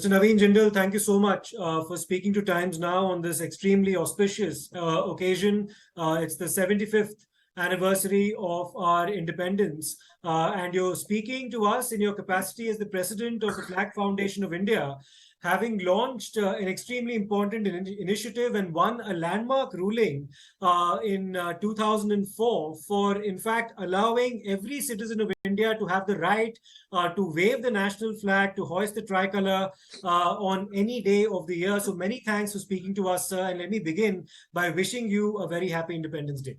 Mr. Naveen Jindal, thank you so much for speaking to Times Now on this extremely auspicious occasion. It's the 75th anniversary of our independence, and you're speaking to us in your capacity as the president of the Flag Foundation of India, having launched an extremely important initiative and won a landmark ruling in 2004 for, in fact, allowing every citizen of India to have the right to wave the national flag, to hoist the tricolor on any day of the year. So many thanks for speaking to us, sir. And let me begin by wishing you a very happy Independence Day.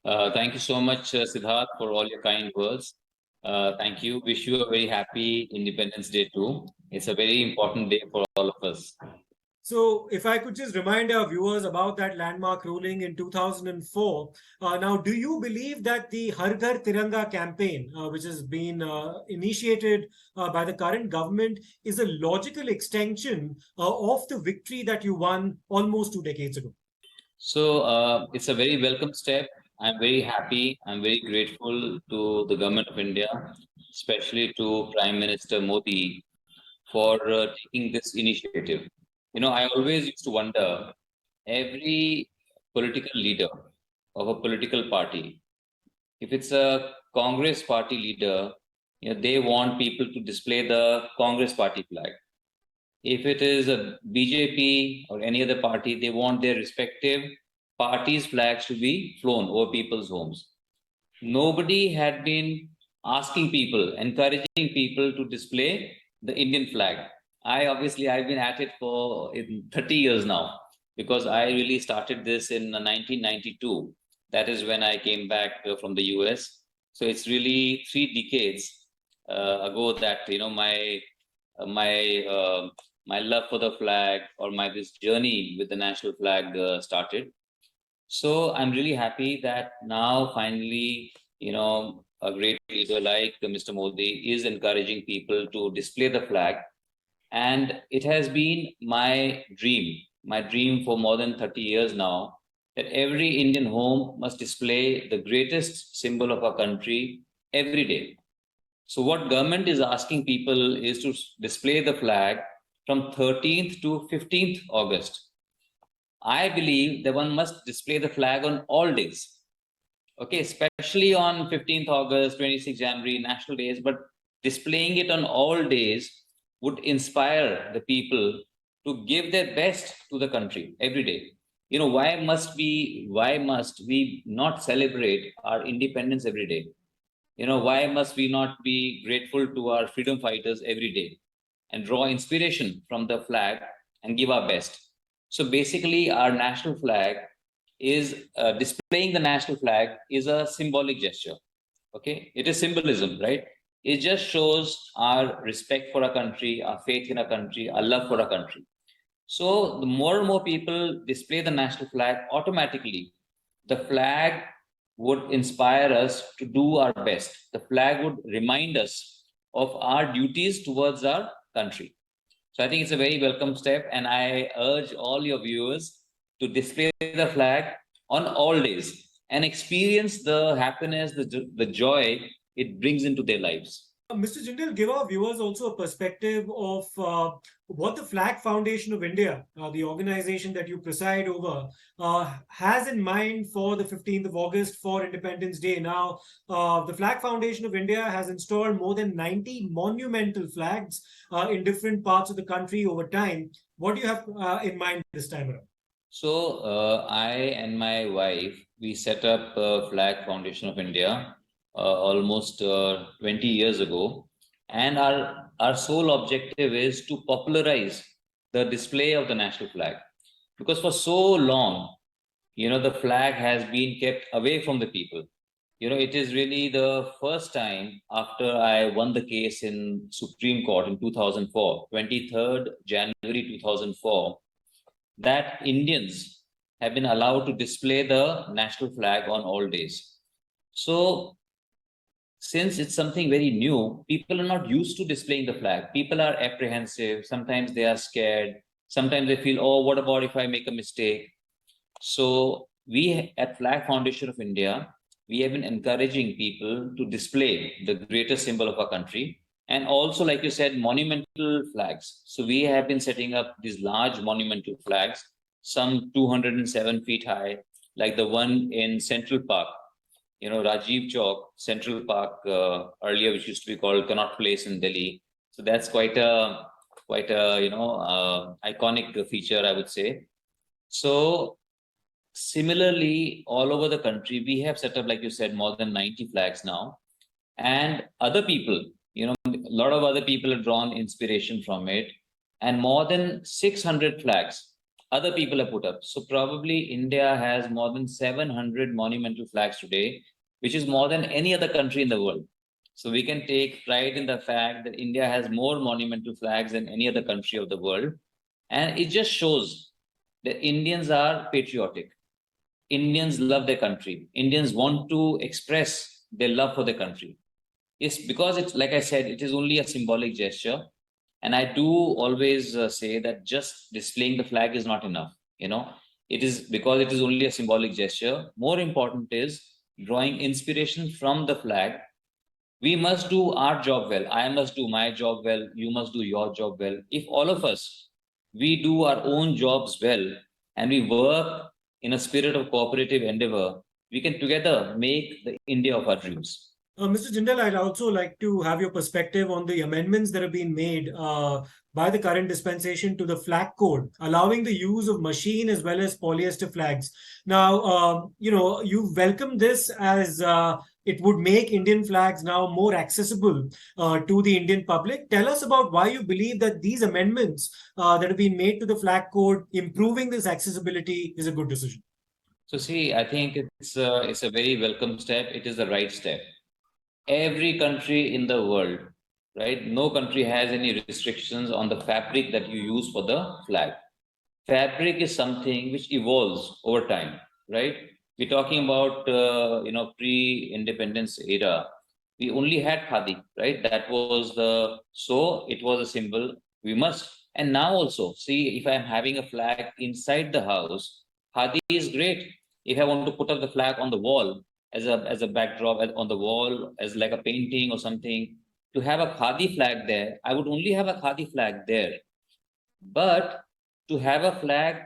Thank you so much, Siddharth, for all your kind words. Thank you. Wish you a very happy Independence Day too. It's a very important day for all of us. So, if I could just remind our viewers about that landmark ruling in 2004. Now, do you believe that the Har Ghar Tiranga campaign, which has been initiated by the current government, is a logical extension of the victory that you won almost 2 decades ago? So, it's a very welcome step. I'm very happy. I'm very grateful to the government of India, especially to Prime Minister Modi, for taking this initiative. You know, I always used to wonder, every political leader of a political party, if it's a Congress party leader, they want people to display the Congress party flag. If it is a BJP or any other party, they want their respective parties' flags to be flown over people's homes. Nobody had been asking people, encouraging people to display the Indian flag. I've been at it for 30 years now, because I really started this in 1992. That is when I came back from the US. So it's really 3 decades ago that my love for the flag, or this journey with the national flag started. So I'm really happy that now finally, a great leader like Mr. Modi is encouraging people to display the flag. And it has been my dream for more than 30 years now, that every Indian home must display the greatest symbol of our country every day. So what government is asking people is to display the flag from 13th to 15th August. I believe that one must display the flag on all days. Okay, especially on 15th August, 26th January, national days, but displaying it on all days would inspire the people to give their best to the country every day. Why must we not celebrate our independence every day? Why must we not be grateful to our freedom fighters every day and draw inspiration from the flag and give our best? So basically, our national flag is displaying the national flag is a symbolic gesture. Okay, it is symbolism, right? It just shows our respect for our country, our faith in our country, our love for our country. So the more and more people display the national flag, automatically the flag would inspire us to do our best. The flag would remind us of our duties towards our country. So I think it's a very welcome step, and I urge all your viewers to display the flag on all days and experience the happiness, the joy it brings into their lives. Mr. Jindal, give our viewers also a perspective of what the Flag Foundation of India, the organization that you preside over, has in mind for the 15th of August, for Independence Day. Now, the Flag Foundation of India has installed more than 90 monumental flags in different parts of the country over time. What do you have in mind this time around? So, I and my wife, we set up Flag Foundation of India almost 20 years ago, and our sole objective is to popularize the display of the national flag, because for so long, the flag has been kept away from the people. It is really the first time after I won the case in Supreme Court in 2004, 23rd January 2004, that Indians have been allowed to display the national flag on all days. So since it's something very new, people are not used to displaying the flag. People are apprehensive. Sometimes they are scared. Sometimes they feel, oh, what about if I make a mistake? So we at Flag Foundation of India, we have been encouraging people to display the greatest symbol of our country. And also, like you said, monumental flags. So we have been setting up these large monumental flags, some 207 feet high, like the one in Central Park, Rajiv Chowk, Central Park, earlier, which used to be called Connaught Place in Delhi. So that's quite a iconic feature, I would say. So similarly, all over the country, we have set up, like you said, more than 90 flags now. And other people, a lot of other people have drawn inspiration from it. And more than 600 flags, other people have put up. So probably India has more than 700 monumental flags today, which is more than any other country in the world. So we can take pride in the fact that India has more monumental flags than any other country of the world. And it just shows that Indians are patriotic. Indians love their country. Indians want to express their love for their country. It's because it's, like I said, it is only a symbolic gesture. And I do always say that just displaying the flag is not enough. It is because it is only a symbolic gesture. More important is drawing inspiration from the flag. We must do our job well. I must do my job well. You must do your job well. If all of us, we do our own jobs well, and we work in a spirit of cooperative endeavor, we can together make the India of our dreams. Mr. Jindal, I'd also like to have your perspective on the amendments that have been made by the current dispensation to the flag code, allowing the use of machine as well as polyester flags. Now, you welcome this as it would make Indian flags now more accessible to the Indian public. Tell us about why you believe that these amendments that have been made to the flag code, improving this accessibility, is a good decision. So, see, I think it's a very welcome step. It is the right step. Every country in the world, right? No country has any restrictions on the fabric that you use for the flag. Fabric is something which evolves over time, right? We're talking about, pre-independence era. We only had khadi, right? That was it was a symbol. We must. And now also, see, if I'm having a flag inside the house, khadi is great. If I want to put up the flag on the wall, as a backdrop on the wall, as like a painting or something, to have a khadi flag there, I would only have a khadi flag there. But to have a flag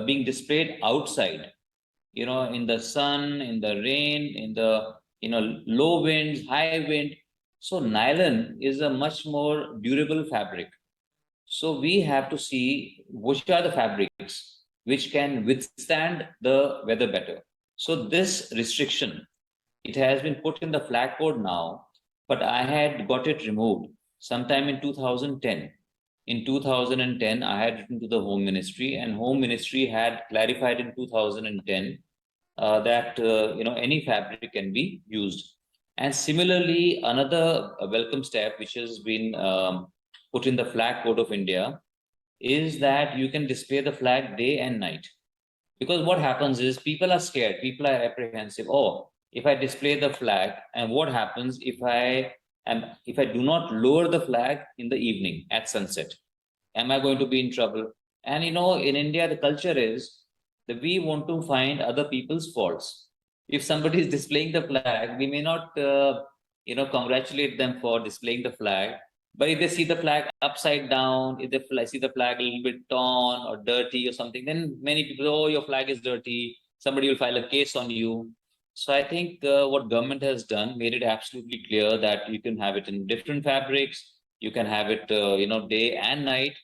being displayed outside, in the sun, in the rain, in the low winds, high wind, so nylon is a much more durable fabric. So we have to see which are the fabrics which can withstand the weather better. So this restriction, it has been put in the flag code now, but I had got it removed sometime in 2010. In 2010, I had written to the Home Ministry, and Home Ministry had clarified in 2010 that any fabric can be used. And similarly, another welcome step which has been put in the flag code of India is that you can display the flag day and night. Because what happens is people are scared, people are apprehensive. Oh, if I display the flag, and what happens if I do not lower the flag in the evening at sunset? Am I going to be in trouble? And in India, the culture is that we want to find other people's faults. If somebody is displaying the flag, we may not, congratulate them for displaying the flag. But if they see the flag upside down, if they see the flag a little bit torn or dirty or something, then many people, oh, your flag is dirty. Somebody will file a case on you. So I think what government has done made it absolutely clear that you can have it in different fabrics. You can have it, day and night.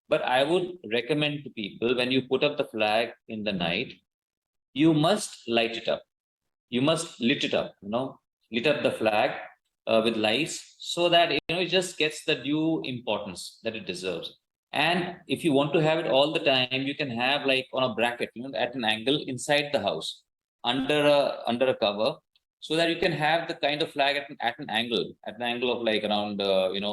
But I would recommend to people, when you put up the flag in the night, you must light it up. You must lit it up, lit up the flag with lights, so that it just gets the due importance that it deserves. And if you want to have it all the time, you can have like on a bracket, at an angle inside the house, under a cover, so that you can have the kind of flag at an angle of like around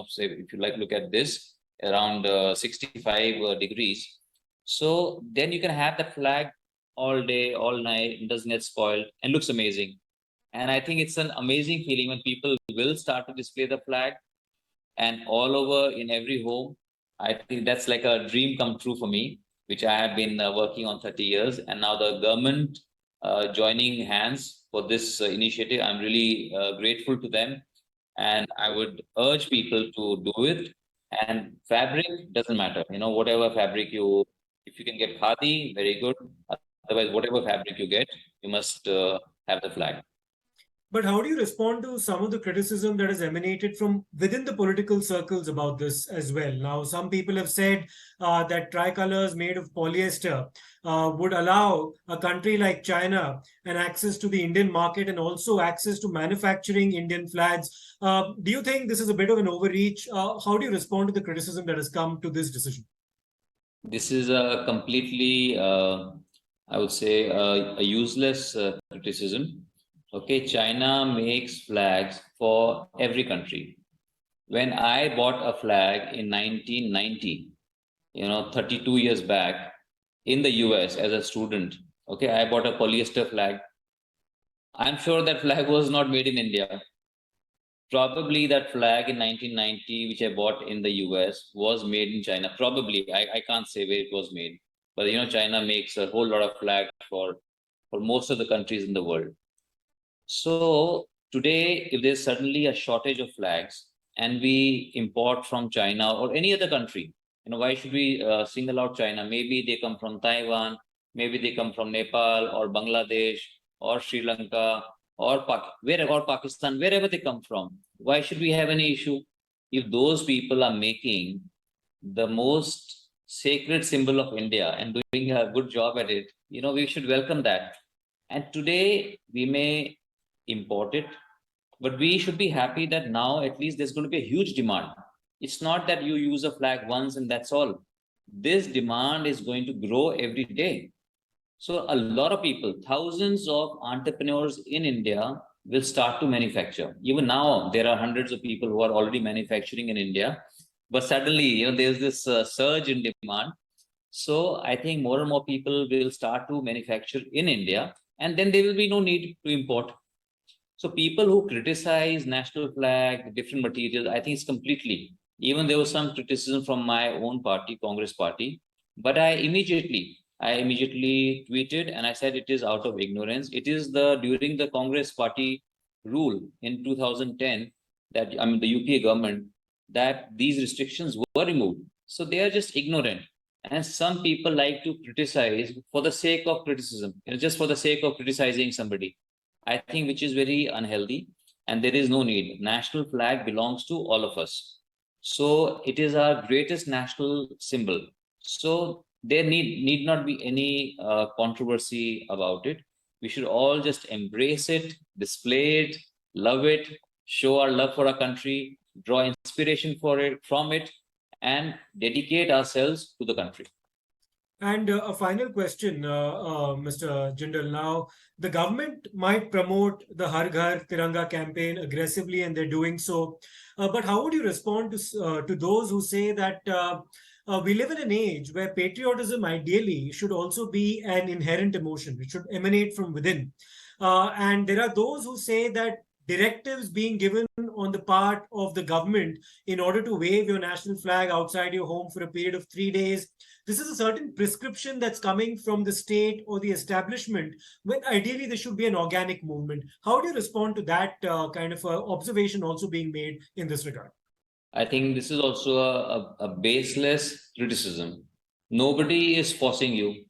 say, if you like look at this, around 65 degrees. So then you can have that flag all day, all night. It doesn't get spoiled and looks amazing. And I think it's an amazing feeling when people will start to display the flag, and all over in every home. I think that's like a dream come true for me, which I have been working on 30 years. And now the government joining hands for this initiative, I'm really grateful to them. and I would urge people to do it. And fabric doesn't matter, whatever fabric if you can get khadi, very good. Otherwise, whatever fabric you get, you must have the flag. But how do you respond to some of the criticism that has emanated from within the political circles about this as well? Now, some people have said that tricolors made of polyester would allow a country like China an access to the Indian market and also access to manufacturing Indian flags. Do you think this is a bit of an overreach? How do you respond to the criticism that has come to this decision? This is a completely, I would say, a useless criticism. Okay, China makes flags for every country. When I bought a flag in 1990, 32 years back in the US as a student, okay, I bought a polyester flag. I'm sure that flag was not made in India. Probably that flag in 1990, which I bought in the US, was made in China. Probably, I can't say where it was made, but China makes a whole lot of flags for most of the countries in the world. So today, if there's suddenly a shortage of flags and we import from China or any other country, why should we single out China? Maybe they come from Taiwan, maybe they come from Nepal or Bangladesh or Sri Lanka or Pakistan, wherever they come from. Why should we have any issue? If those people are making the most sacred symbol of India and doing a good job at it, we should welcome that. And today we may import it, but we should be happy that now at least there's going to be a huge demand. It's not that you use a flag once and that's all. This demand is going to grow every day. So a lot of people, thousands of entrepreneurs in India will start to manufacture. Even now, there are hundreds of people who are already manufacturing in India. But suddenly, there's this surge in demand. So I think more and more people will start to manufacture in India, and then there will be no need to import. So people who criticize national flag, different materials, I think it's completely. Even there was some criticism from my own party, Congress party, but I immediately tweeted and I said it is out of ignorance. It is during the Congress party rule in 2010 that the UPA government that these restrictions were removed. So they are just ignorant. And some people like to criticize for the sake of criticism, just for the sake of criticizing somebody. I think which is very unhealthy, and there is no need. National flag belongs to all of us. So it is our greatest national symbol. So there need not be any controversy about it. We should all just embrace it, display it, love it, show our love for our country, draw inspiration from it, and dedicate ourselves to the country. And a final question, Mr. Jindal. Now, the government might promote the Har Ghar Tiranga campaign aggressively, and they're doing so. But how would you respond to those who say that we live in an age where patriotism ideally should also be an inherent emotion? It should emanate from within. And there are those who say that directives being given on the part of the government in order to wave your national flag outside your home for a period of 3 days, this is a certain prescription that's coming from the state or the establishment, when ideally there should be an organic movement. How do you respond to that kind of observation also being made in this regard? I think this is also a baseless criticism. Nobody is forcing you.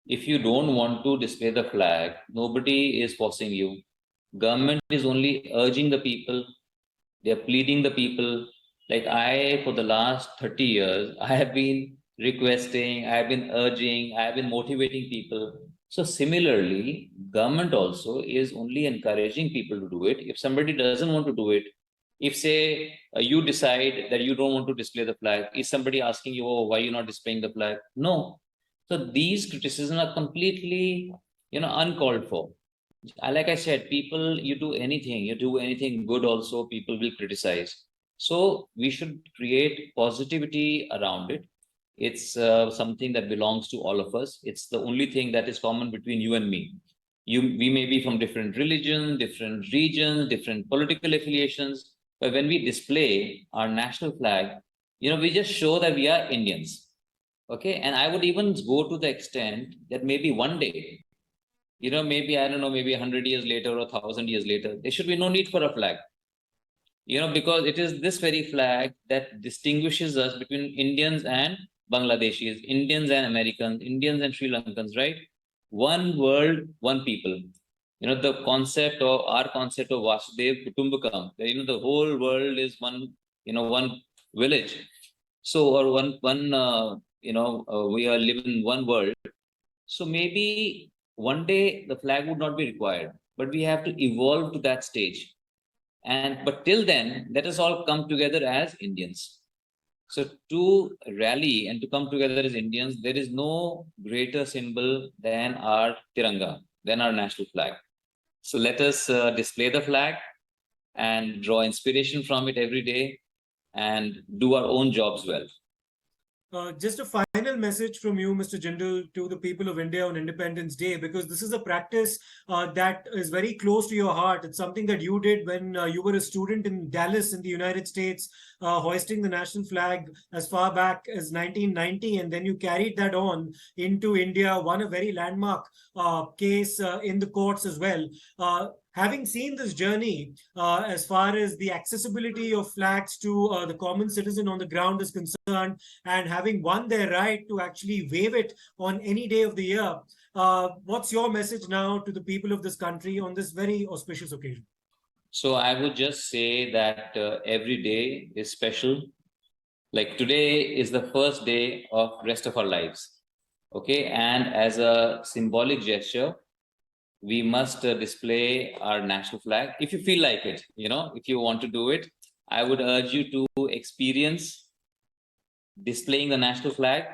If you don't want to display the flag, nobody is forcing you. Government is only urging the people. They're pleading the people. Like for the last 30 years, I have been requesting, I have been urging, I have been motivating people. So similarly, government also is only encouraging people to do it. If somebody doesn't want to do it, if say you decide that you don't want to display the flag, is somebody asking you, oh, why are you not displaying the flag? No. So these criticisms are completely, uncalled for. Like I said, people, you do anything good also, people will criticize. So we should create positivity around it. It's something that belongs to all of us. It's the only thing that is common between you and me. We may be from different religions, different regions, different political affiliations, but when we display our national flag, we just show that we are Indians. Okay, and I would even go to the extent that maybe one day, maybe, I don't know, maybe 100 years later or 1,000 years later, there should be no need for a flag. because it is this very flag that distinguishes us between Indians and Bangladeshis, Indians and Americans, Indians and Sri Lankans, right? One world, one people. The concept of our concept of Vasudev Kutumbakam, where, the whole world is one, one village. So, or we are living in one world. So maybe one day the flag would not be required, but we have to evolve to that stage. But till then, let us all come together as Indians. So to rally and to come together as Indians, there is no greater symbol than our Tiranga, than our national flag. So let us display the flag and draw inspiration from it every day and do our own jobs well. Just a final message from you, Mr. Jindal, to the people of India on Independence Day, because this is a practice that is very close to your heart. It's something that you did when you were a student in Dallas in the United States, hoisting the national flag as far back as 1990. And then you carried that on into India, won a very landmark case in the courts as well. Having seen this journey as far as the accessibility of flags to the common citizen on the ground is concerned, and having won their right to actually wave it on any day of the year, what's your message now to the people of this country on this very auspicious occasion? So I would just say that every day is special. Like today is the first day of rest of our lives. Okay, and as a symbolic gesture, we must display our national flag. If you feel like it, if you want to do it, I would urge you to experience displaying the national flag.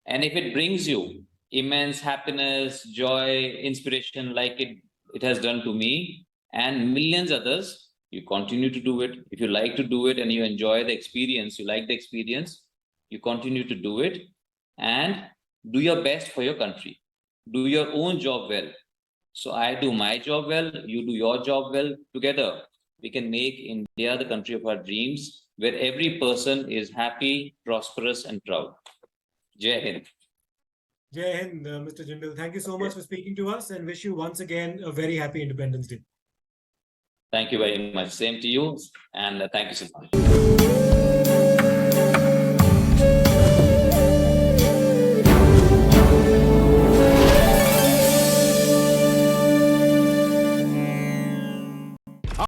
And if it brings you immense happiness, joy, inspiration, like it has done to me and millions others, you continue to do it. If you like to do it and you enjoy the experience, you like the experience, you continue to do it and do your best for your country. Do your own job well. So I do my job well, you do your job well. Together, we can make India the country of our dreams, where every person is happy, prosperous, and proud. Jai Hind. Jai Hind, Mr. Jindal. Thank you so much for speaking to us, and wish you once again a very happy Independence Day. Thank you very much. Same to you, and thank you so much.